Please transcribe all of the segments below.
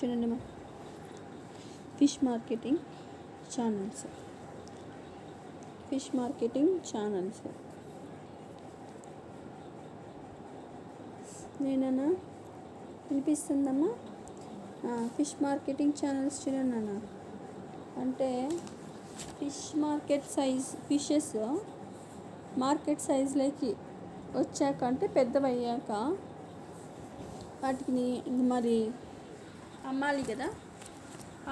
చూడండి మా fish marketing channels. నేనన్నా వినిపిస్తుందమ్మా. ఫిష్ మార్కెటింగ్ ఛానల్స్ చూడండి అన్న. అంటే ఫిష్ ఫిషెస్ మార్కెట్ సైజులోకి వచ్చాక, అంటే పెద్దవయ్యాక వాటిని మరి అమ్మాలి కదా.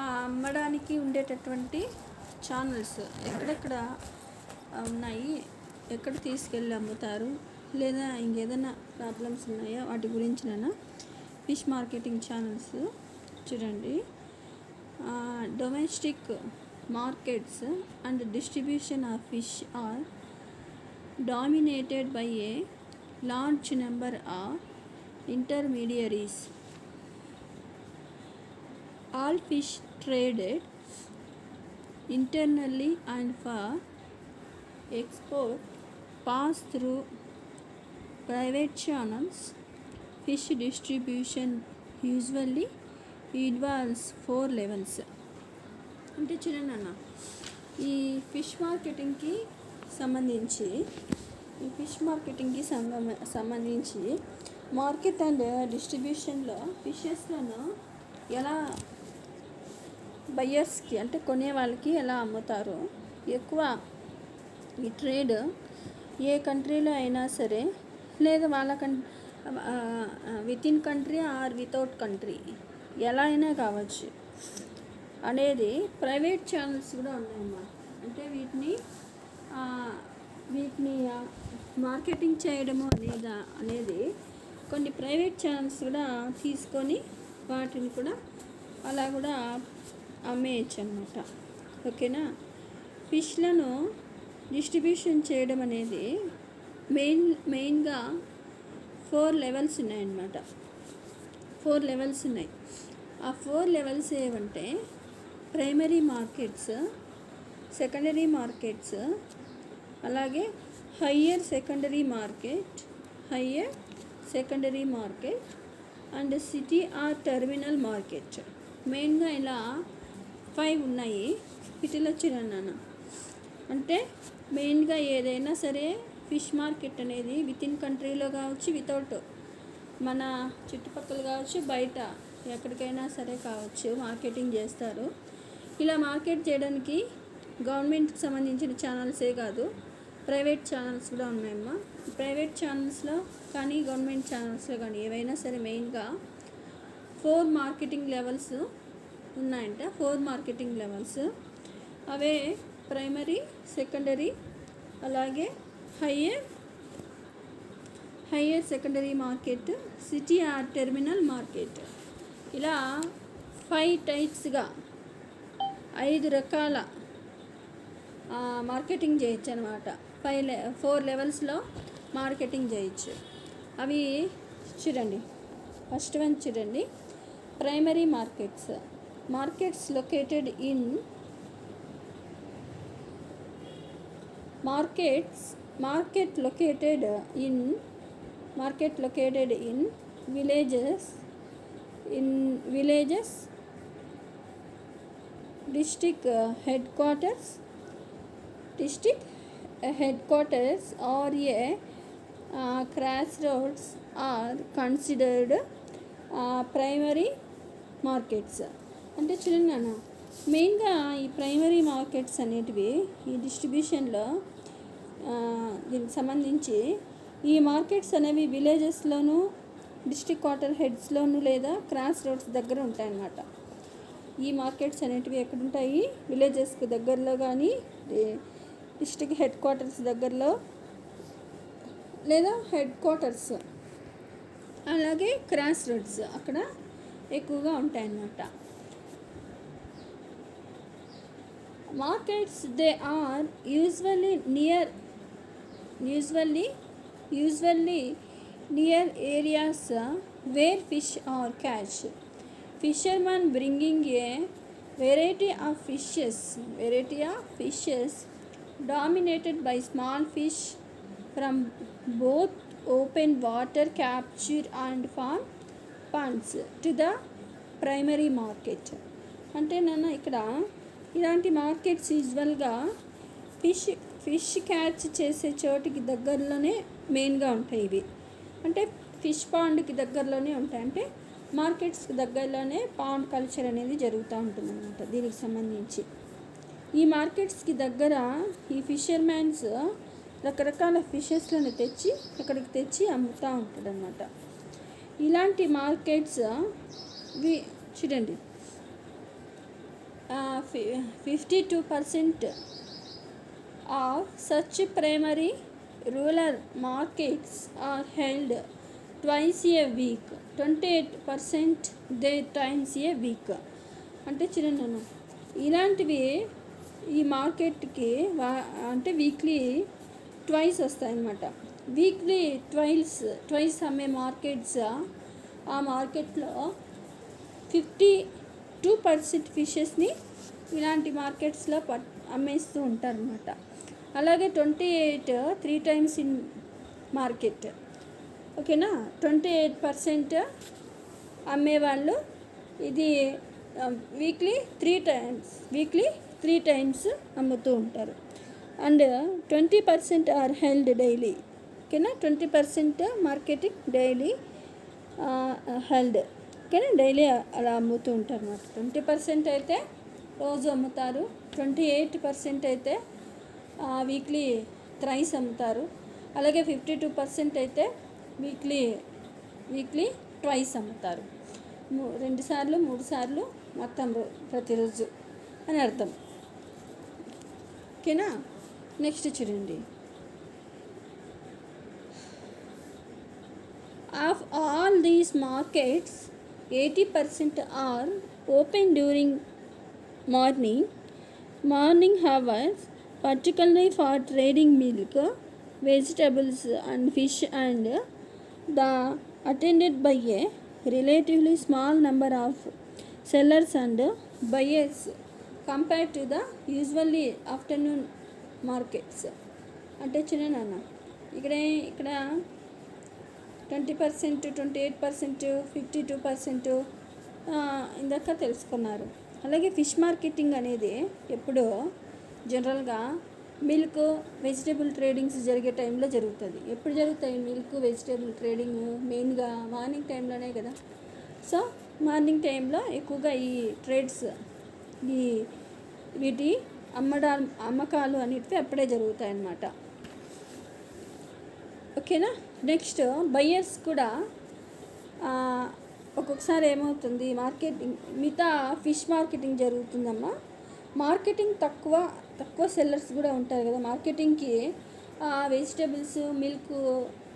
ఆ అమ్మడానికి ఉండేటటువంటి ఛానల్స్ ఎక్కడెక్కడ ఉన్నాయి, ఎక్కడ తీసుకెళ్ళి అమ్ముతారు, లేదా ఇంకేదైనా ప్రాబ్లమ్స్ ఉన్నాయో వాటి గురించి ఫిష్ మార్కెటింగ్ ఛానల్స్ చూడండి. Domestic markets and distribution of fish are dominated by a large number of intermediaries. All fish traded internally and for export pass through private channels. Fish distribution usually involves 4 levels. అంటే చూడండి అన్న, ఈ fish మార్కెటింగ్కి సంబంధించి market and డిస్ట్రిబ్యూషన్లో ఫిషెస్లను ఎలా బయ్యర్స్కి, అంటే కొనే వాళ్ళకి ఎలా అమ్ముతారు, ఎక్కువ ఈ ట్రేడ్ ఏ కంట్రీలో అయినా సరే, లేదా వాళ్ళ within country or without country ఎలా అయినా కావచ్చు అనేది ప్రైవేట్ ఛానల్స్ కూడా ఉన్నాయన్నమాట. అంటే వీటిని మార్కెటింగ్ చేయడము అనేది కొన్ని ప్రైవేట్ ఛానల్స్ కూడా తీసుకొని వాటిని కూడా అలా కూడా అమ్మేయచ్చు అన్నమాట. ఓకేనా. ఫిష్లను డిస్ట్రిబ్యూషన్ చేయడం అనేది మెయిన్గా 4 లెవెల్స్ ఉన్నాయన్నమాట. 4 లెవెల్స్ ఉన్నాయి. ఆ 4 లెవెల్స్ ఏమంటే ప్రైమరీ మార్కెట్స్, సెకండరీ మార్కెట్స్, అలాగే higher secondary market and city or terminal market. మెయిన్గా ఇలా 5 ఉన్నాయి. వీటిలో చూడండి. అంటే మెయిన్గా ఏదైనా సరే ఫిష్ మార్కెట్ అనేది విత్ ఇన్ కంట్రీలో కావచ్చు, వితౌట్ మన చుట్టుపక్కల కావచ్చు, బయట ఎక్కడికైనా సరే కావచ్చు మార్కెటింగ్ చేస్తారు. ఇలా మార్కెట్ చేయడానికి గవర్నమెంట్కి సంబంధించిన ఛానల్సే కాదు, ప్రైవేట్ ఛానల్స్ కూడా ఉన్నాయమ్మా. ప్రైవేట్ ఛానల్స్లో కానీ గవర్నమెంట్ ఛానల్స్లో కానీ ఏవైనా సరే మెయిన్గా 4 మార్కెటింగ్ లెవెల్స్ ఉన్నాయంట. 4 మార్కెటింగ్ లెవెల్స్ అవే ప్రైమరీ, సెకండరీ, అలాగే higher secondary market, city or terminal market. ఇలా 5 టైప్స్గా 5 రకాల మార్కెటింగ్ చేయొచ్చు అనమాట. 4 లెవెల్స్లో మార్కెటింగ్ చేయొచ్చు. అవి చూడండి. ఫస్ట్ వన్ చూడండి, primary markets located in villages, district headquarters or a crossroads are considered primary markets. అంటే చూడండి అన్న, మెయిన్గా ఈ ప్రైమరీ మార్కెట్స్ అనేటివి ఈ డిస్ట్రిబ్యూషన్లో దీనికి సంబంధించి ఈ మార్కెట్స్ అనేవి విలేజెస్లోను, డిస్ట్రిక్ట్ క్వార్టర్ హెడ్స్లోను లేదా క్రాస్ రోడ్స్ దగ్గర ఉంటాయన్నమాట. ఈ మార్కెట్స్ అనేటివి ఎక్కడుంటాయి? విలేజెస్కి దగ్గరలో కానీ, డిస్ట్రిక్ట్ హెడ్ క్వార్టర్స్ దగ్గరలో, లేదా హెడ్ క్వార్టర్స్, అలాగే క్రాస్ రోడ్స్ అక్కడ ఎక్కువగా ఉంటాయన్నమాట. Markets they are usually near areas where fish are catch. Fishermen bringing a variety of fishes dominated by small fish from both open water capture and farm ponds to the primary market. అంటే నాన్న ఇక్కడ ఇలాంటి markets యూజువల్గా fish catch చేసే చోటికి దగ్గరలోనే మెయిన్గా ఉంటాయి ఇవి. అంటే ఫిష్ పాండ్కి దగ్గరలోనే ఉంటాయి. అంటే మార్కెట్స్కి దగ్గరలోనే పాండ్ కల్చర్ అనేది జరుగుతూ ఉంటుంది అన్నమాట. దీనికి సంబంధించి ఈ మార్కెట్స్కి దగ్గర ఈ ఫిషర్మ్యాన్స్ రకరకాల ఫిషెస్లను ఇక్కడికి తెచ్చి అమ్ముతూ ఉంటాడు అన్నమాట. ఇలాంటి మార్కెట్స్ చూడండి 52% of such primary rural markets are held twice a week, 28% they times a week. అంటే చూడండి ఇలాంటివి ఈ మార్కెట్కి అంటే వీక్లీ ట్వైస్ వస్తాయన్నమాట. వీక్లీ ట్వైస్ అమ్మే మార్కెట్స్, ఆ మార్కెట్లో 52% ఫిషెస్ని ఇలాంటి మార్కెట్స్లో అమ్మేస్తూ ఉంటారనమాట. అలాగే 28 3 times ఇన్ మార్కెట్. ఓకేనా, 28% అమ్మేవాళ్ళు ఇది వీక్లీ త్రీ టైమ్స్ అమ్ముతూ ఉంటారు. And 20% are held daily. ఓకేనా, 20% మార్కెటింగ్ డైలీ హెల్డ్. ఓకేనా, డైలీ అలా అమ్ముతూ ఉంటారు అన్నమాట. 20% అయితే రోజు అమ్ముతారు, 28% అయితే వీక్లీ థ్రైస్ అమ్ముతారు. అలాగే 52% అయితే వీక్లీ ట్వైస్ అమ్ముతారు. 2 సార్లు 3 సార్లు మొత్తం ప్రతిరోజు అని అర్థం. ఓకేనా, నెక్స్ట్ చూడండి. Of all these markets 80% are open during morning hours, particularly for trading milk, vegetables and fish, and the attended by a relatively small number of sellers and buyers compared to the usually afternoon markets. అంటే చిన్న ఇక్కడ 20%, 28%, 52% ఇందాక తెలుసుకున్నారు. అలాగే fish marketing అనేది ఎప్పుడో జనరల్గా milk vegetable tradings జరిగే టైంలో జరుగుతుంది. ఎప్పుడు జరుగుతాయి మిల్క్ వెజిటేబుల్ ట్రేడింగ్? మెయిన్గా మార్నింగ్ టైంలోనే కదా. సో మార్నింగ్ టైంలో ఎక్కువగా ఈ ట్రేడ్స్, వీటి అమ్మకాలు అనేటివి అప్పుడే జరుగుతాయి అన్నమాట. ఓకేనా, నెక్స్ట్ బయ్యర్స్ కూడా ఒక్కొక్కసారి ఏమవుతుంది, మార్కెటింగ్ మిగతా ఫిష్ మార్కెటింగ్ జరుగుతుందమ్మా. మార్కెటింగ్ తక్కువ సెల్లర్స్ కూడా ఉంటారు కదా. మార్కెటింగ్కి వెజిటేబుల్స్ మిల్క్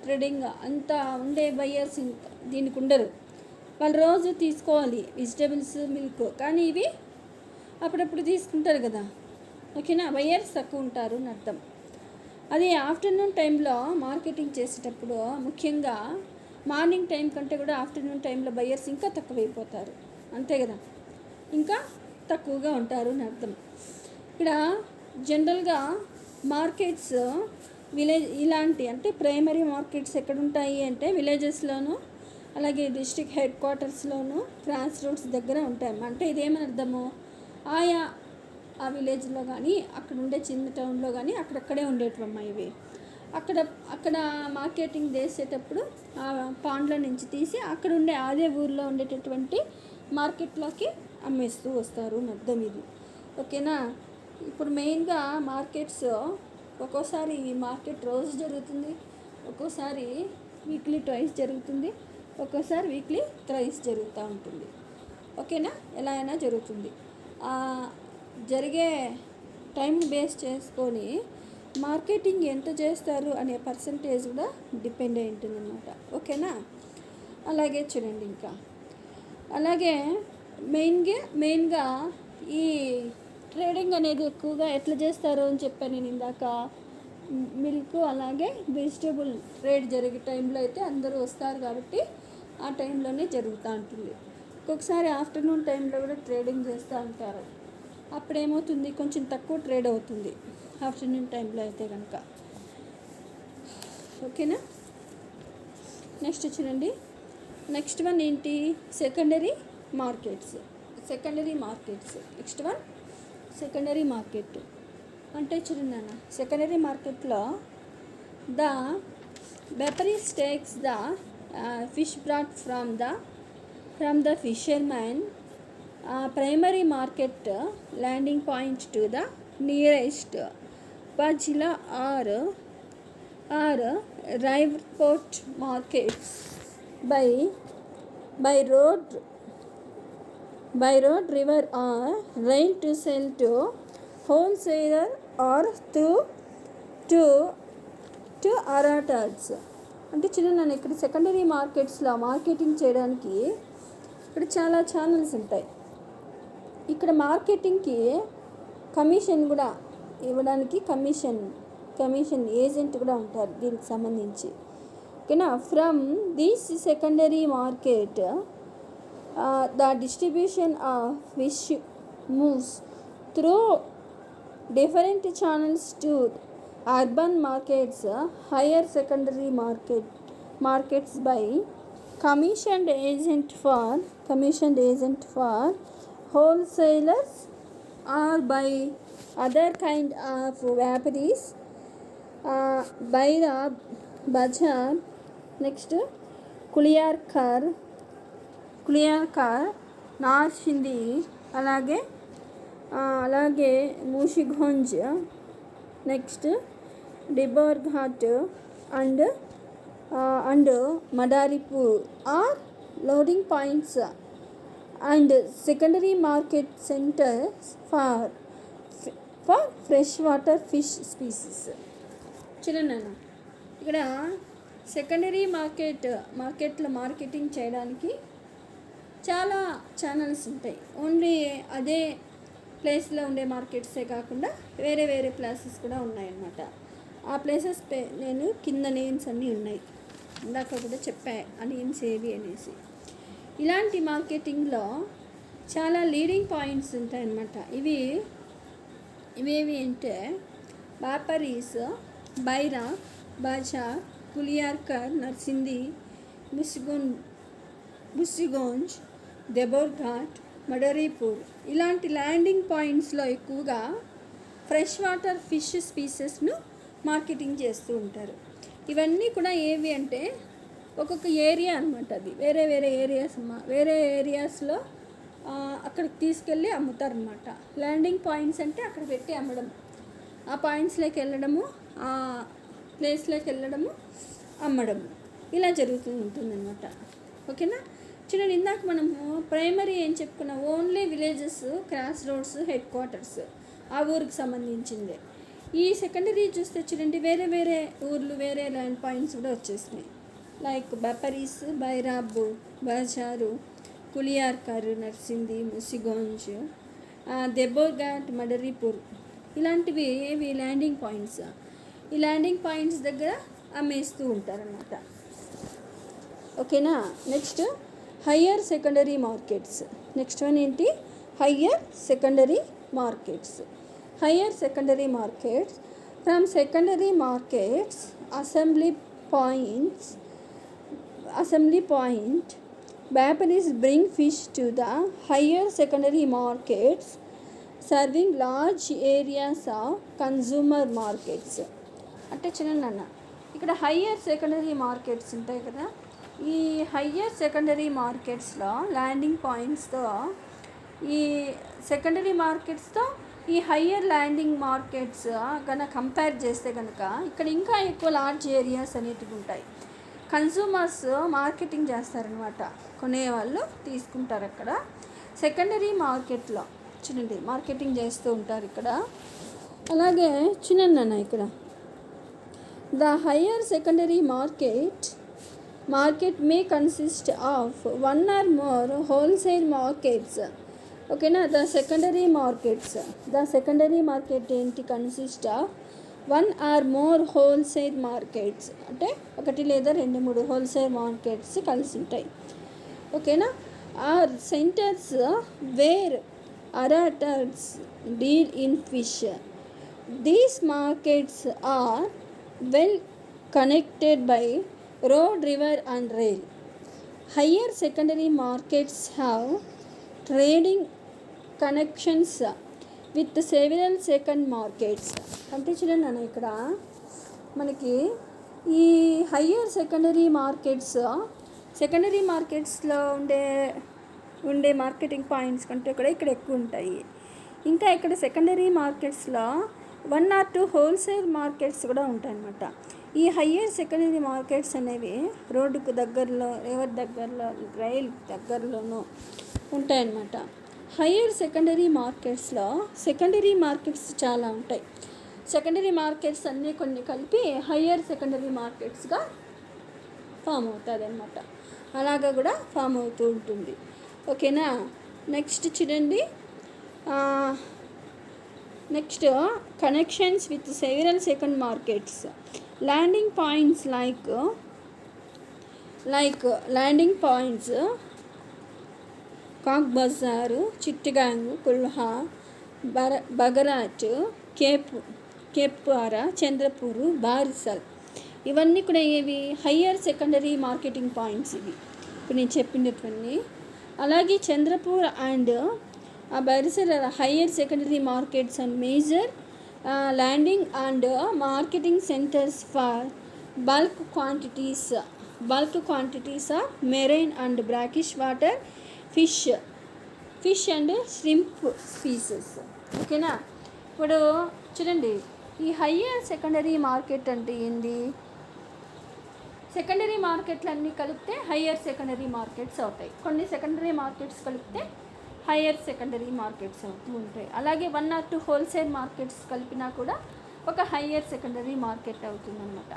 ట్రేడింగ్ అంతా ఉండే బయ్యర్స్ దీనికి ఉండరు. వాళ్ళు రోజు తీసుకోవాలి వెజిటేబుల్స్ మిల్క్, కానీ ఇవి అప్పుడప్పుడు తీసుకుంటారు కదా. ఓకేనా, బయ్యర్స్ తక్కువ ఉంటారు అని అర్థం. అది ఆఫ్టర్నూన్ టైంలో మార్కెటింగ్ చేసేటప్పుడు ముఖ్యంగా మార్నింగ్ టైం కంటే కూడా ఆఫ్టర్నూన్ టైంలో బయ్యర్స్ ఇంకా తక్కువైపోతారు. అంతే కదా, ఇంకా తక్కువగా ఉంటారు అని అర్థం. ఇక్కడ జనరల్గా మార్కెట్స్ ఇలాంటి అంటే ప్రైమరీ మార్కెట్స్ ఎక్కడుంటాయి అంటే విలేజెస్లోను, అలాగే డిస్ట్రిక్ట్ హెడ్ క్వార్టర్స్లోను, క్రాస్ రోడ్స్ దగ్గర ఉంటాయి. అంటే ఇదేమని అర్థము, ఆ విలేజ్లో కానీ అక్కడ ఉండే చిన్న టౌన్లో కానీ అక్కడక్కడే ఉండేటివమ్మా ఇవి. అక్కడ మార్కెటింగ్ చేసేటప్పుడు ఆ పాండ్ల నుంచి తీసి అక్కడ ఉండే అదే ఊర్లో ఉండేటటువంటి మార్కెట్లోకి అమ్మేస్తూ వస్తారు అని అర్థం ఇది. ఓకేనా, ఇప్పుడు మెయిన్గా మార్కెట్స్ ఒక్కోసారి ఈ మార్కెట్ రోజు జరుగుతుంది, ఒక్కోసారి వీక్లీ ట్వైస్ జరుగుతుంది, ఒక్కోసారి వీక్లీ థ్రైస్ జరుగుతూ ఉంటుంది. ఓకేనా, ఎలా అయినా జరుగుతుంది. జరిగే టైం బేస్ చేసుకొని మార్కెటింగ్ ఎంత చేస్తారు అనే పర్సంటేజ్ కూడా డిపెండ్ అయి ఉంటుంది అన్నమాట. ఓకేనా, అలాగే చూడండి. ఇంకా అలాగే మెయిన్గా ఈ ట్రేడింగ్ అనేది ఎక్కువగా ఎట్లా చేస్తారు అని చెప్పాను నేను ఇందాక. మిల్క్ అలాగే వెజిటేబుల్ ట్రేడ్ జరిగే టైంలో అయితే అందరూ వస్తారు కాబట్టి ఆ టైంలోనే జరుగుతూ ఉంటుంది. ఒక్కొక్కసారి ఆఫ్టర్నూన్ టైంలో కూడా ట్రేడింగ్ చేస్తూ ఉంటారు. అప్పుడేమవుతుంది, కొంచెం తక్కువ ట్రేడ్ అవుతుంది ఆఫ్టర్నూన్ టైంలో అయితే కనుక. ఓకేనా, నెక్స్ట్ చూడండి. నెక్స్ట్ వన్ ఏంటి, secondary markets, secondary markets. Next one secondary market అంటే చూడండి అన్న, సెకండరీ మార్కెట్లో the beverage takes the fish brought from the fisherman primary market landing point to the nearest Pajila or river port markets by road, river or rail to sell to wholesaler or to aratars. అంటే చిన్న నన్ను ఇక్కడ secondary మార్కెట్స్లో marketing చేయడానికి ఇక్కడ చాలా channels ఉంటాయి. ఇక్కడ మార్కెటింగ్కి కమిషన్ కూడా ఇవ్వడానికి కమిషన్ ఏజెంట్ కూడా ఉంటారు దీనికి సంబంధించి. ఓకేనా. From this secondary market the distribution of fish moves through different channels to urban markets, higher secondary markets by commissioned agent for wholesalers or by other kind of vapparies by the bazaar. Next Kuliarchar, Narsingdi, అలాగే Munshiganj, next Deborghat and Madaripur are loading points and secondary market centres for fresh water fish species. చూడండి అన్న, ఇక్కడ secondary మార్కెట్లో marketing చేయడానికి చాలా channels ఉంటాయి. Only అదే ప్లేస్లో ఉండే మార్కెట్సే కాకుండా వేరే వేరే ప్లేసెస్ కూడా ఉన్నాయన్నమాట. ఆ ప్లేసెస్ నేను కింద నేమ్స్ అన్నీ ఉన్నాయి, ఇందాక కూడా చెప్పా ఆ నేమ్స్ ఏవి అనేసి. ఇలాంటి మార్కెటింగ్లో చాలా లీడింగ్ పాయింట్స్ ఉంటాయన్నమాట. ఇవేవి అంటే బాపరీస్, బైరా, బాజార్, కులియార్కర్, నర్సింది, ముసిగోంజ్, దెబోర్ఘాట్, మడరీపూర్. ఇలాంటి ల్యాండింగ్ పాయింట్స్లో ఎక్కువగా ఫ్రెష్ వాటర్ ఫిష్ స్పీసెస్ను మార్కెటింగ్ చేస్తూ ఉంటారు. ఇవన్నీ కూడా ఏవి అంటే ఒక్కొక్క ఏరియా అనమాట. అది వేరే ఏరియాస్లో అక్కడికి తీసుకెళ్ళి అమ్ముతారనమాట. ల్యాండింగ్ పాయింట్స్ అంటే అక్కడ పెట్టి అమ్మడం, ఆ పాయింట్స్లోకి వెళ్ళడము, ఆ ప్లేస్లోకి వెళ్ళడము, అమ్మడము, ఇలా జరుగుతూ ఉంటుందన్నమాట. ఓకేనా. చూడండి, ఇందాక మనము ప్రైమరీ ఏం చెప్పుకున్నాం, only villages, cross roads, head quarters, ఆ ఊరికి సంబంధించిందే. ఈ సెకండరీ చూస్తే చూడండి వేరే వేరే ఊర్లు, వేరే ల్యాండ్ పాయింట్స్ కూడా వచ్చేసినాయి. లైక్ బపరీస్, బైరాబు, బాజారు, కులియార్కర్, నర్సింది, ముసిగోంజ్, దెబోర్ఘాట్, మడరీపూర్. ఇలాంటివి ఏవి ల్యాండింగ్ పాయింట్స్. ఈ ల్యాండింగ్ పాయింట్స్ దగ్గర అమ్మేస్తూ ఉంటారన్నమాట. ఓకేనా. Next higher secondary markets. Next one ఏంటి, higher secondary markets. Higher secondary markets. From secondary markets assembly point వ్యాపారీస్ bring fish to the higher secondary markets serving large areas of consumer markets. అంటే చిన్న ఇక్కడ higher secondary markets ఉంటాయి కదా, ఈ higher secondary మార్కెట్స్లో landing పాయింట్స్తో ఈ సెకండరీ మార్కెట్స్తో ఈ హయ్యర్ ల్యాండింగ్ మార్కెట్స్ కనుక కంపేర్ చేస్తే కనుక ఇక్కడ ఇంకా ఎక్కువ లార్జ్ ఏరియాస్ అనేటివి ఉంటాయి. కన్జ్యూమర్స్ మార్కెటింగ్ చేస్తారనమాట, కొనేవాళ్ళు తీసుకుంటారు అక్కడ. సెకండరీ మార్కెట్లో చూడండి మార్కెటింగ్ చేస్తూ ఉంటారు ఇక్కడ. అలాగే చూడండి ఇక్కడ the higher secondary market may consist of one or more wholesale markets. ఓకేనా. ద సెకండరీ మార్కెట్ ఏంటి, consist of one or more wholesale markets, అంటే ఒకటి లేదా 2-3 హోల్సేల్ మార్కెట్స్ కలిసి ఉంటాయి. ఓకేనా. Or centres where aratars deal in fish. These markets are well connected by road, river and rail. Higher secondary markets have trading connections with several second markets. అంటే చూడండి అన్న, ఇక్కడ మనకి ఈ హయ్యర్ సెకండరీ మార్కెట్స్లో ఉండే మార్కెటింగ్ పాయింట్స్ కంటే కూడా ఇక్కడ ఎక్కువ ఉంటాయి. ఇంకా ఇక్కడ సెకండరీ మార్కెట్స్లో 1 or 2 హోల్సేల్ మార్కెట్స్ కూడా ఉంటాయి అన్నమాట. ఈ హయ్యర్ సెకండరీ మార్కెట్స్ అనేవి రోడ్డుకు దగ్గరలో, రివర్ దగ్గరలో, రైల్ దగ్గరలోనూ ఉంటాయన్నమాట. హయ్యర్ సెకండరీ మార్కెట్స్ చాలా ఉంటాయి. సెకండరీ మార్కెట్స్ అన్నీ కొన్ని కలిపి హయ్యర్ సెకండరీ మార్కెట్స్గా ఫామ్ అవుతుంది అన్నమాట. అలాగా కూడా ఫామ్ అవుతూ ఉంటుంది. ఓకేనా. నెక్స్ట్ చూడండి, next connections with several second markets. Landing points like Cox Bazar, Chittagong, కుల్హా, బగరాట్, కేప్వారా, Chandrapur, బారిసల్, ఇవన్నీ కూడా ఏవి హయ్యర్ సెకండరీ మార్కెటింగ్ పాయింట్స్. ఇవి ఇప్పుడు నేను చెప్పినటువంటి. అలాగే Chandpur and Barisal higher secondary markets and major landing and marketing centres for bulk quantities of marine and brackish water fish and shrimp species. ఓకేనా. ఇప్పుడు చూడండి, ఈ హయ్యర్ సెకండరీ మార్కెట్ అంటే ఏంది? సెకండరీ మార్కెట్లు అన్నీ కలిపితే హయ్యర్ సెకండరీ మార్కెట్స్ అవుతాయి. కొన్ని సెకండరీ మార్కెట్స్ కలిపితే హయ్యర్ సెకండరీ మార్కెట్స్ అవుతూ ఉంటాయి. అలాగే 1 or 2 హోల్సేల్ మార్కెట్స్ కలిపినా కూడా ఒక హయ్యర్ సెకండరీ మార్కెట్ అవుతుందన్నమాట.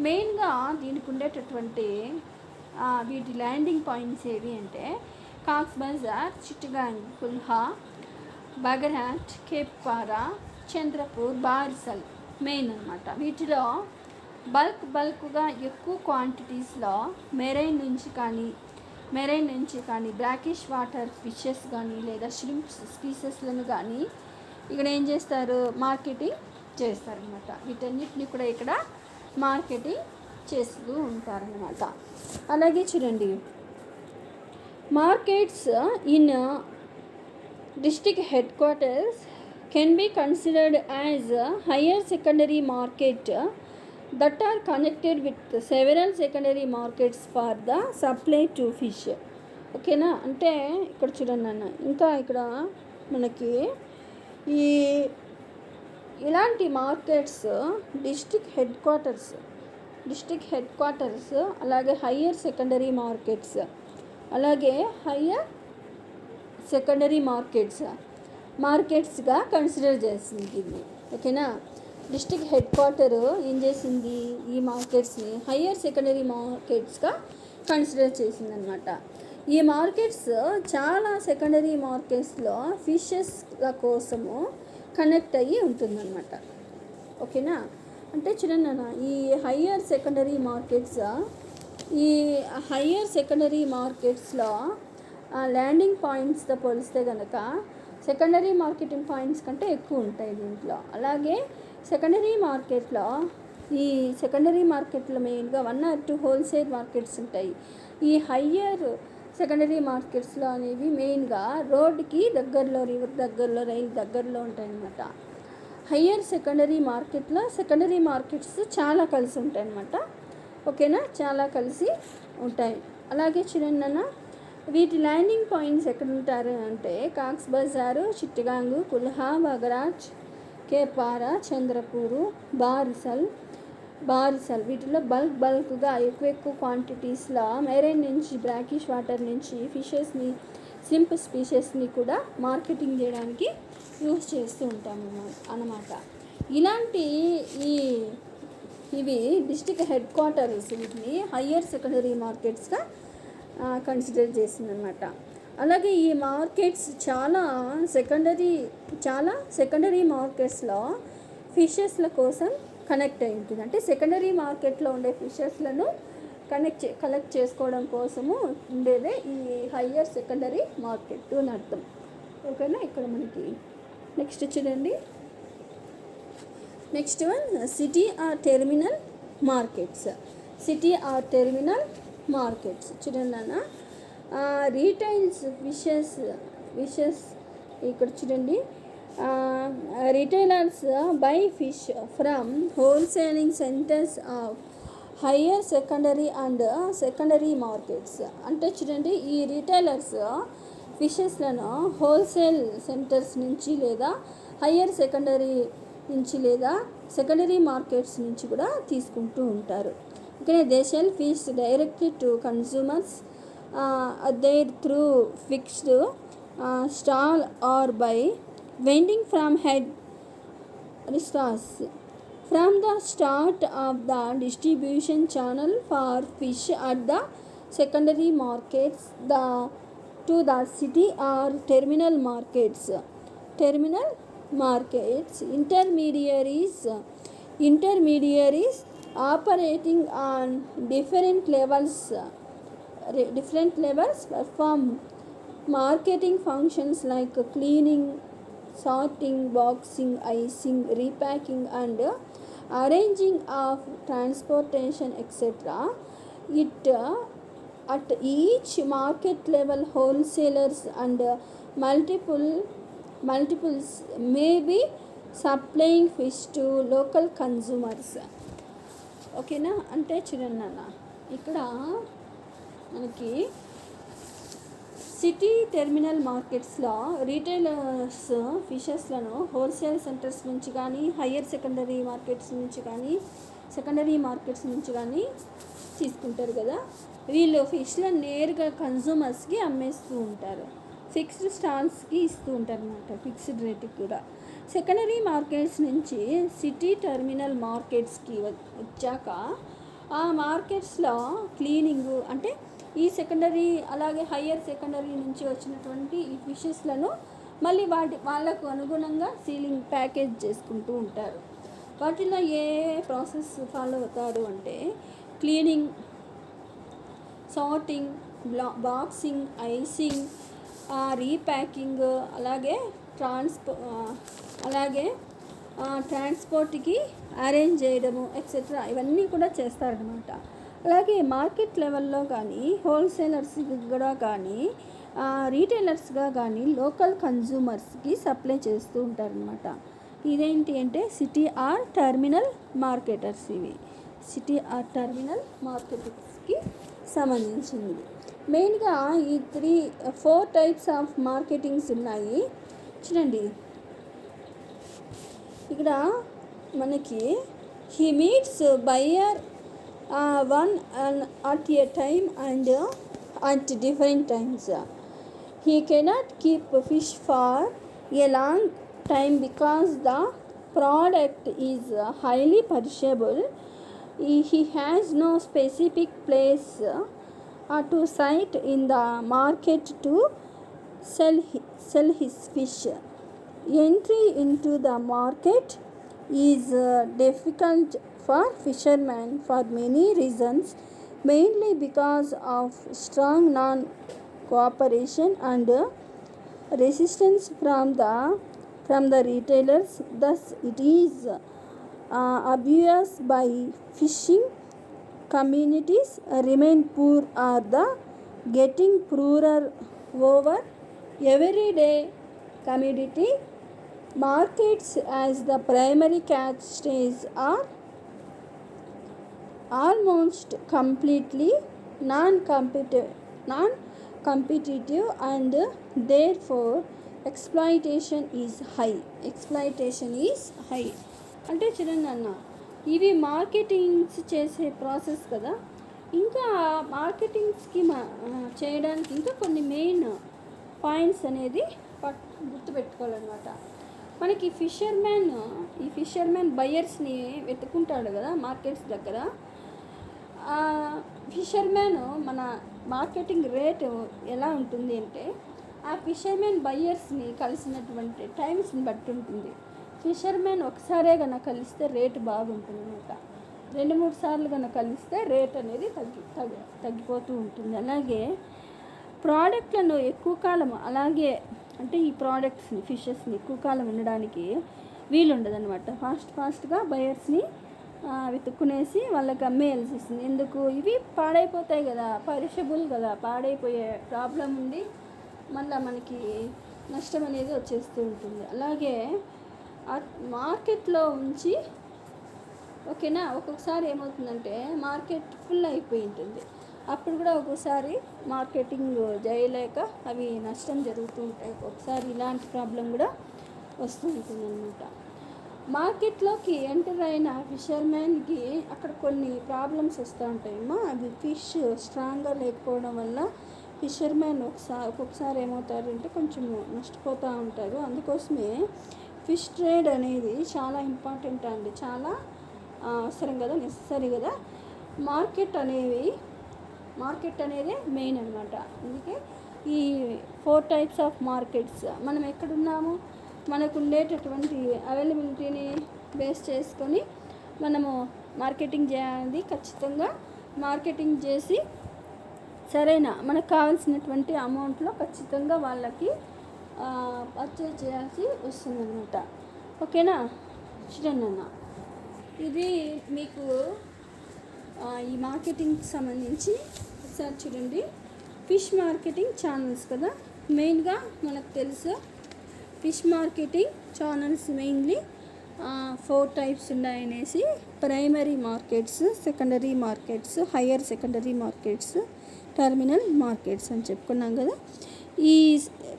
మెయిన్గా దీనికి ఉండేటటువంటి వీటి ల్యాండింగ్ పాయింట్స్ ఏవి అంటే కాక్స్ బజార్, చిట్టగాంగ్, కుల్హా, బగరాట్, కేప్వారా, చంద్రపూర్, బారిసల్ మెయిన్ అన్నమాట. వీటిలో బల్క్గా ఎక్కువ క్వాంటిటీస్లో మెరైన్ నుంచి కానీ బ్రాకిష్ వాటర్ ఫిషెస్ కానీ లేదా ష్రింప్స్ స్పీసెస్లను కానీ ఇక్కడ ఏం చేస్తారు? మార్కెటింగ్ చేస్తారనమాట. వీటన్నిటిని కూడా ఇక్కడ మార్కెటింగ్ చేస్తూ ఉంటారనమాట. అలాగే చూడండి, markets in district head quarters can be considered as higher secondary market that are connected with several secondary markets for the supply to fish. ఓకేనా. అంటే ఇక్కడ చూడండి అన్న, ఇంకా ఇక్కడ మనకి ఇలాంటి మార్కెట్స్ డిస్ట్రిక్ట్ హెడ్ క్వార్టర్స్ అలాగే హయ్యర్ సెకండరీ మార్కెట్స్గా కన్సిడర్ చేసింది. ఓకేనా. డిస్ట్రిక్ట్ హెడ్ క్వార్టర్ ఏం చేసింది? ఈ మార్కెట్స్ని హయ్యర్ సెకండరీ మార్కెట్స్గా కన్సిడర్ చేసిందనమాట. ఈ మార్కెట్స్ చాలా సెకండరీ మార్కెట్స్లో ఫిషెస్ల కోసము కనెక్ట్ అయ్యి ఉంటుందన్నమాట. ఓకేనా. అంటే చూడండి అన్న, ఈ హయ్యర్ సెకండరీ మార్కెట్స్లో ల్యాండింగ్ పాయింట్స్తో పోలిస్తే కనుక సెకండరీ మార్కెటింగ్ పాయింట్స్ కంటే ఎక్కువ ఉంటాయి దీంట్లో. అలాగే సెకండరీ మార్కెట్లో మెయిన్గా 1 or 2 హోల్సేల్ మార్కెట్స్ ఉంటాయి. ఈ హయ్యర్ సెకండరీ మార్కెట్స్లో అనేవి మెయిన్గా రోడ్డుకి దగ్గరలో, రివర్ దగ్గరలో, రైల్ దగ్గరలో ఉంటాయన్నమాట. హయ్యర్ సెకండరీ మార్కెట్స్ చాలా కలిసి ఉంటాయి అన్నమాట. ఓకేనా. చాలా కలిసి ఉంటాయి. అలాగే చూడండి, వీటి ల్యాండింగ్ పాయింట్స్ ఎక్కడ ఉంటారు అంటే కాక్స్ బజారు, చిట్టగాంగ్, కుల్హా, బగరాట్, కేప్వారా, చంద్రపూరు, బారిసల్ వీటిలో బల్క్గా ఎక్కువ క్వాంటిటీస్లో మెరైన్ నుంచి, బ్రాకిష్ వాటర్ నుంచి ఫిషెస్ని, ష్రింప్ స్పీషెస్ని కూడా మార్కెటింగ్ చేయడానికి యూజ్ చేస్తూ ఉంటాము అన్నమాట. ఇలాంటి ఇవి డిస్ట్రిక్ట్ హెడ్ క్వార్టర్స్ వీటిని హయ్యర్ సెకండరీ మార్కెట్స్గా కన్సిడర్ చేసిందనమాట. అలాగే ఈ మార్కెట్స్ చాలా సెకండరీ మార్కెట్స్లో ఫిషెస్ల కోసం కనెక్ట్ అయి ఉంటుంది. అంటే సెకండరీ మార్కెట్లో ఉండే ఫిషెస్లను కలెక్ట్ చేసుకోవడం కోసము ఉండేదే ఈ హయ్యర్ సెకండరీ మార్కెట్ అని అర్థం. ఓకేనా. ఇక్కడ మనకి నెక్స్ట్ చూడండి, next one city or terminal markets. చూడండి అన్న, రీటైల్స్ ఫిషెస్ ఇక్కడ చూడండి. Retailers buy fish from wholesaling centres of higher secondary markets. అంటే చూడండి, ఈ రిటైలర్స్ ఫిషెస్లను హోల్సేల్ సెంటర్స్ నుంచి లేదా హయ్యర్ సెకండరీ మార్కెట్స్ నుంచి కూడా తీసుకుంటూ ఉంటారు. ఇక్కడ they sell fish directly to consumers there through fixed stall or by vending from head stores. From the start of the distribution channel for fish at the secondary markets to the city or terminal markets, intermediaries operating on different levels perform marketing functions like cleaning, sorting, boxing, icing, repacking and arranging of transportation, etc. At each market level, wholesalers and multiples may be supplying fish to local consumers. ఓకేనా? అంటే చూడండి అన్న, ఇక్కడ మనకి city terminal మార్కెట్స్లో retailers ఫిషెస్లను wholesale centres నుంచి కానీ secondary markets నుంచి కానీ తీసుకుంటారు కదా. వీళ్ళు ఫిష్లను నేరుగా కన్జ్యూమర్స్కి అమ్మేస్తూ ఉంటారు. ఫిక్స్డ్ స్టాల్స్కి ఇస్తూ ఉంటారు అన్నమాట, ఫిక్స్డ్ రేట్కి కూడా. సెకండరీ మార్కెట్స్ నుంచి సిటీ టెర్మినల్ మార్కెట్స్కి వచ్చాక ఆ మార్కెట్స్లో క్లీనింగ్, అంటే ఈ సెకండరీ అలాగే హయ్యర్ సెకండరీ నుంచి వచ్చినటువంటి ఈ ఫిషెస్లను మళ్ళీ వాళ్ళకు అనుగుణంగా సీలింగ్ ప్యాకేజ్ చేసుకుంటూ ఉంటారు. వాటిలో ఏ ప్రాసెస్ ఫాలో అవుతారు అంటే cleaning, sorting, boxing, icing, repacking, అలాగే ట్రాన్స్పోర్ట్కి అరేంజ్ చేయడము ఎక్సెట్రా ఇవన్నీ కూడా చేస్తారనమాట. అలాగే మార్కెట్ లెవెల్లో కానీ హోల్సేలర్స్గా కానీ రీటైలర్స్గా కానీ లోకల్ కన్జ్యూమర్స్కి సప్లై చేస్తూ ఉంటారనమాట. ఇదేంటి అంటే సిటీ ఆర్ టెర్మినల్ మార్కెటర్స్. ఇవి సిటీ ఆర్ టెర్మినల్ మార్కెటర్స్కి సంబంధించింది. మెయిన్గా ఈ 4 టైప్స్ ఆఫ్ మార్కెటింగ్స్ ఉన్నాయి. చూడండి, ఇక్కడ మనకి he meets buyer one at a time and at different times. He cannot keep fish for a long time because the product is highly perishable. He has no specific place to site in the market to sell his fish. Entry into the market is difficult for fishermen for many reasons, mainly because of strong non-cooperation and resistance from the retailers. Thus, it is obvious by fishing communities remain poor or the getting poorer over every day. Commodity markets as the primary catch stage are almost completely non-competitive and therefore exploitation is high. అంటే చూడండి అన్న, ఇవి marketings చేసే process కదా. ఇంకా మార్కెటింగ్స్కి చేయడానికి ఇంకా కొన్ని మెయిన్ పాయింట్స్ అనేది గుర్తుపెట్టుకోవాలన్నమాట. మనకి ఈ ఫిషర్మెన్ బయర్స్ని వెతుక్కుంటాడు కదా మార్కెట్స్ దగ్గర. ఫిషర్మెన్ మన మార్కెటింగ్ రేటు ఎలా ఉంటుంది అంటే ఆ ఫిషర్మెన్ బయ్యర్స్ని కలిసినటువంటి టైమ్స్ని బట్టి ఉంటుంది. ఫిషర్మెన్ ఒకసారే కనుక కలిస్తే రేటు బాగుంటుంది అనమాట. 2-3 సార్లు కనుక కలిస్తే రేట్ అనేది తగ్గిపోతూ ఉంటుంది. అలాగే ప్రోడక్ట్లను ఎక్కువ కాలం అలాగే అంటే ఈ ప్రోడక్ట్స్ని ఫిషెస్ని ఎక్కువ కాలం ఉండడానికి వీలుండదనమాట. ఫాస్ట్గా బయర్స్ని వెతుక్కునేసి వాళ్ళకి అమ్మేయాల్సి వస్తుంది. ఎందుకు? ఇవి పాడైపోతాయి కదా, పరిషబుల్ కదా, పాడైపోయే ప్రాబ్లం ఉంది. మళ్ళీ మనకి నష్టం అనేది వచ్చేస్తూ ఉంటుంది. అలాగే మార్కెట్లో ఉంచి ఓకేనా, ఒక్కొక్కసారి ఏమవుతుందంటే మార్కెట్ ఫుల్ అయిపోయి ఉంటుంది. అప్పుడు కూడా ఒక్కొక్కసారి మార్కెటింగ్ చేయలేక అవి నష్టం జరుగుతూ ఉంటాయి. ఒక్కొక్కసారి ఇలాంటి ప్రాబ్లం కూడా వస్తూ ఉంటుంది అన్నమాట. మార్కెట్లోకి ఎంటర్ అయిన ఫిషర్మెన్కి అక్కడ కొన్ని ప్రాబ్లమ్స్ వస్తూ ఉంటాయమ్మా. అవి ఫిష్ స్ట్రాంగ్గా లేకపోవడం వల్ల ఫిషర్మెన్ ఒక్కొక్కసారి ఏమవుతారంటే కొంచెం నష్టపోతూ ఉంటారు. అందుకోసమే ఫిష్ ట్రేడ్ అనేది చాలా ఇంపార్టెంట్ అండి, చాలా అవసరం కదా, నెససరీ కదా. మార్కెట్ అనేది మెయిన్ అనమాట. అందుకే ఈ 4 టైప్స్ ఆఫ్ మార్కెట్స్ మనం ఎక్కడున్నాము, మనకు ఉండేటటువంటి అవైలబిలిటీని బేస్ చేసుకొని మనము మార్కెటింగ్ చేయాలి. ఖచ్చితంగా మార్కెటింగ్ చేసి సరైన మనకు కావాల్సినటువంటి అమౌంట్లో ఖచ్చితంగా వాళ్ళకి పర్చేజ్ చేయాల్సి వస్తుందన్నమాట. ఓకేనా, చూడండి అన్న, ఇది మీకు ఈ మార్కెటింగ్కి సంబంధించి ఒకసారి చూడండి. ఫిష్ మార్కెటింగ్ ఛానల్స్ కదా మెయిన్గా మనకు తెలుసు. Fish marketing channels mainly 4 types ఉన్నాయనేసి, primary markets, secondary markets, higher secondary markets, terminal markets అని చెప్పుకున్నాం కదా. ఈ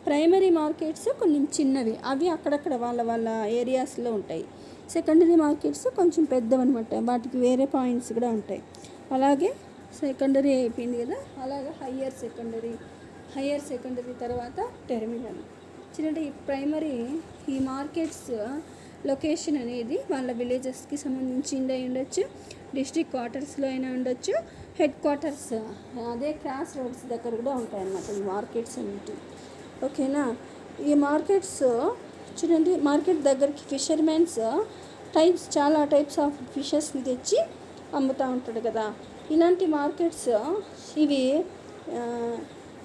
ప్రైమరీ మార్కెట్స్ కొంచెం చిన్నవి, అవి అక్కడక్కడ వాళ్ళ ఏరియాస్లో ఉంటాయి. సెకండరీ మార్కెట్స్ కొంచెం పెద్దవన్నమాట, వాటికి వేరే పాయింట్స్ కూడా ఉంటాయి. అలాగే సెకండరీ అయిపోయింది కదా, అలాగే హయ్యర్ సెకండరీ తర్వాత టెర్మినల్. చూడండి, ఈ ప్రైమరీ ఈ మార్కెట్స్ లొకేషన్ అనేది వాళ్ళ విలేజెస్కి సంబంధించింది అయి ఉండొచ్చు, డిస్ట్రిక్ట్ క్వార్టర్స్లో అయినా ఉండొచ్చు, హెడ్ క్వార్టర్స్ అదే క్రాస్ రోడ్స్ దగ్గర కూడా ఉంటాయన్నమాట ఈ మార్కెట్స్ అనేవి. ఓకేనా, ఈ మార్కెట్స్ చూడండి, మార్కెట్ దగ్గరికి ఫిషర్మెన్స్ చాలా టైప్స్ ఆఫ్ ఫిషెస్ని తెచ్చి అమ్ముతూ ఉంటాడు కదా. ఇలాంటి మార్కెట్స్ ఇవి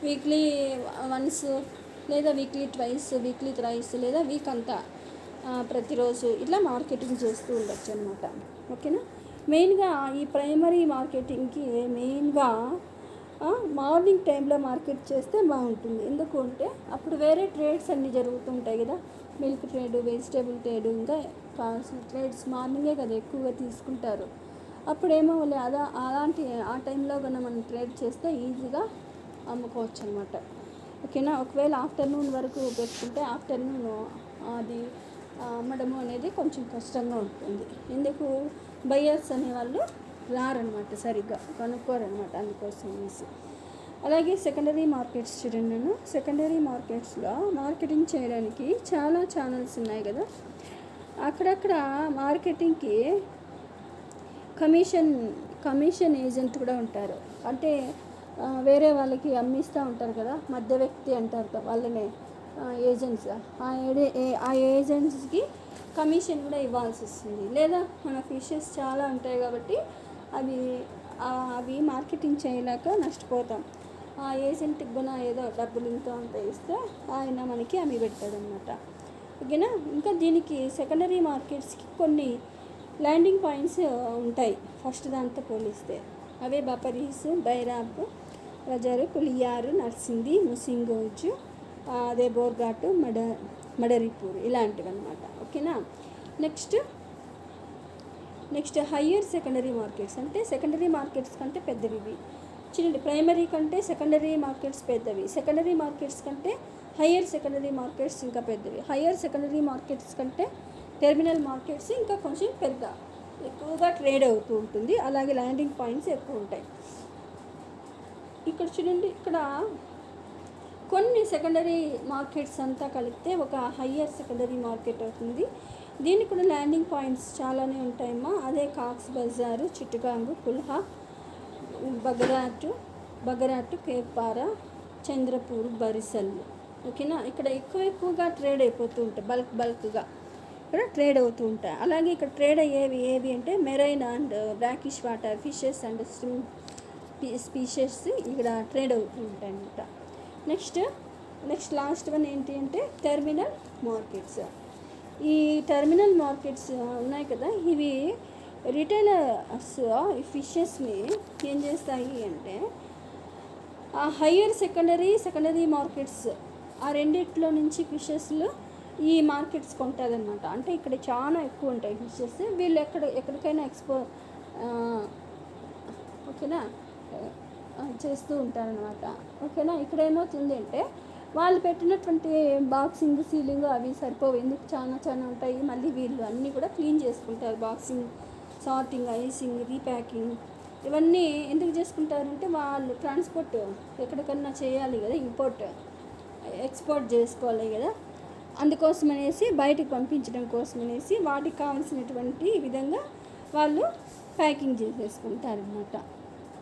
వీక్లీ వన్స్ లేదా వీక్లీ ట్వైస్, వీక్లీ థ్రైస్ లేదా వీక్ అంతా ప్రతిరోజు ఇట్లా మార్కెటింగ్ చేస్తూ ఉండొచ్చు అనమాట. ఓకేనా, మెయిన్గా ఈ ప్రైమరీ మార్కెటింగ్కి మెయిన్గా మార్నింగ్ టైంలో మార్కెట్ చేస్తే బాగుంటుంది. ఎందుకు అంటే అప్పుడు వేరే ట్రేడ్స్ అన్నీ జరుగుతుంటాయి కదా, మిల్క్ ట్రేడ్, వెజిటేబుల్ ట్రేడ్, ఇంకా కావాల్సిన ట్రేడ్స్ మార్నింగే కదా ఎక్కువగా తీసుకుంటారు. అప్పుడేమో అలాంటి ఆ టైంలో కన్నా మనం ట్రేడ్ చేస్తే ఈజీగా అమ్ముకోవచ్చు అనమాట. ఓకేనా, ఒకవేళ ఆఫ్టర్నూన్ వరకు పెట్టుకుంటే ఆఫ్టర్నూన్ అది అమ్మడము అనేది కొంచెం కష్టంగా ఉంటుంది. ఎందుకు, బయ్యర్స్ అనేవాళ్ళు రారనమాట, సరిగ్గా కనుక్కోరనమాట, అందుకోసం వేసి. అలాగే సెకండరీ మార్కెట్స్ చూడండి, సెకండరీ మార్కెట్స్లో మార్కెటింగ్ చేయడానికి చాలా ఛానల్స్ ఉన్నాయి కదా. అక్కడక్కడ మార్కెటింగ్కి కమిషన్ ఏజెంట్ కూడా ఉంటారు. అంటే వేరే వాళ్ళకి అమ్మిస్తూ ఉంటారు కదా, మధ్య వ్యక్తి అంటారు కదా వాళ్ళనే ఏజెంట్స్. ఆ ఏజెంట్స్కి కమిషన్ కూడా ఇవ్వాల్సి వస్తుంది. లేదా మన ఫిషెస్ చాలా ఉంటాయి కాబట్టి అవి మార్కెటింగ్ చేయలేక నష్టపోతాం. ఆ ఏజెంట్కి కూడా ఏదో డబ్బులు ఇంత అంత ఇస్తే ఆయన మనకి అమ్మి పెడతాడనమాట. ఓకేనా, ఇంకా దీనికి సెకండరీ మార్కెట్స్కి కొన్ని ల్యాండింగ్ పాయింట్స్ ఉంటాయి ఫస్ట్ దాంతో పోలిస్తే. అవే బపరీస్, బైరాబ్, రజారు, కులియారు, నర్సింది, ముసింగోజు, అదే బోర్ఘాటు, మడరిపూర్ ఇలాంటివి అనమాట. ఓకేనా, నెక్స్ట్ హయ్యర్ సెకండరీ మార్కెట్స్ అంటే సెకండరీ మార్కెట్స్ కంటే పెద్దవి ఇవి. చూడండి, ప్రైమరీ కంటే సెకండరీ మార్కెట్స్ పెద్దవి, సెకండరీ మార్కెట్స్ కంటే హయ్యర్ సెకండరీ మార్కెట్స్ ఇంకా పెద్దవి, హయ్యర్ సెకండరీ మార్కెట్స్ కంటే టెర్మినల్ మార్కెట్స్ ఇంకా కొంచెం ఎక్కువగా ట్రేడ్ అవుతూ ఉంటుంది. అలాగే ల్యాండింగ్ పాయింట్స్ ఎక్కువ ఉంటాయి. ఇక్కడ చూడండి, ఇక్కడ కొన్ని సెకండరీ మార్కెట్స్ అంతా కలిపితే ఒక హయ్యర్ సెకండరీ మార్కెట్ అవుతుంది. దీనికి కూడా ల్యాండింగ్ పాయింట్స్ చాలానే ఉంటాయమ్మా. అదే కాక్స్ బజారు, చిట్టుగాంగు, పుల్హా, బగరాటు, కేపార, చంద్రపూర్, బరిసల్లు. ఓకేనా, ఇక్కడ ఎక్కువగా ట్రేడ్ అయిపోతూ ఉంటాయి, బల్క్గా ఇక్కడ ట్రేడ్ అవుతూ ఉంటాయి. అలాగే ఇక్కడ ట్రేడ్ అయ్యేవి ఏవి అంటే marine and brackish water fishes and swim species ఇక్కడ ట్రేడ్ అవుతూ ఉంటాయి అన్నమాట. నెక్స్ట్ లాస్ట్ వన్ ఏంటి అంటే టెర్మినల్ మార్కెట్స్. ఈ టెర్మినల్ మార్కెట్స్ ఉన్నాయి కదా, ఇవి రిటైలర్స్ ఈ ఫిషెస్ని ఏం చేస్తాయి అంటే ఆ హయ్యర్ సెకండరీ మార్కెట్స్ ఆ రెండిట్లో నుంచి ఫిషెస్లు ఈ మార్కెట్స్ కొంటారనమాట. అంటే ఇక్కడ చాలా ఎక్కువ ఉంటాయి ఫిషెస్. వీళ్ళు ఎక్కడికైనా ఓకేనా చేస్తూ ఉంటారనమాట. ఓకేనా. ఇక్కడ ఏమవుతుంది అంటే వాళ్ళు పెట్టినటువంటి బాక్సింగ్ సీలింగ్ అవి సరిపోవు, ఎందుకు చాలా ఉంటాయి. మళ్ళీ వీళ్ళు అన్నీ కూడా క్లీన్ చేసుకుంటారు. బాక్సింగ్, సార్టింగ్, ఐసింగ్, రీప్యాకింగ్ ఇవన్నీ ఎందుకు చేసుకుంటారంటే వాళ్ళు ట్రాన్స్పోర్ట్ ఎక్కడికన్నా చేయాలి కదా, ఎక్స్పోర్ట్ చేసుకోవాలి కదా, అందుకోసం అనేసి బయటకు పంపించడం కోసం అనేసి వాటికి కావాల్సినటువంటి విధంగా వాళ్ళు ప్యాకింగ్ చేసేసుకుంటారు అన్నమాట.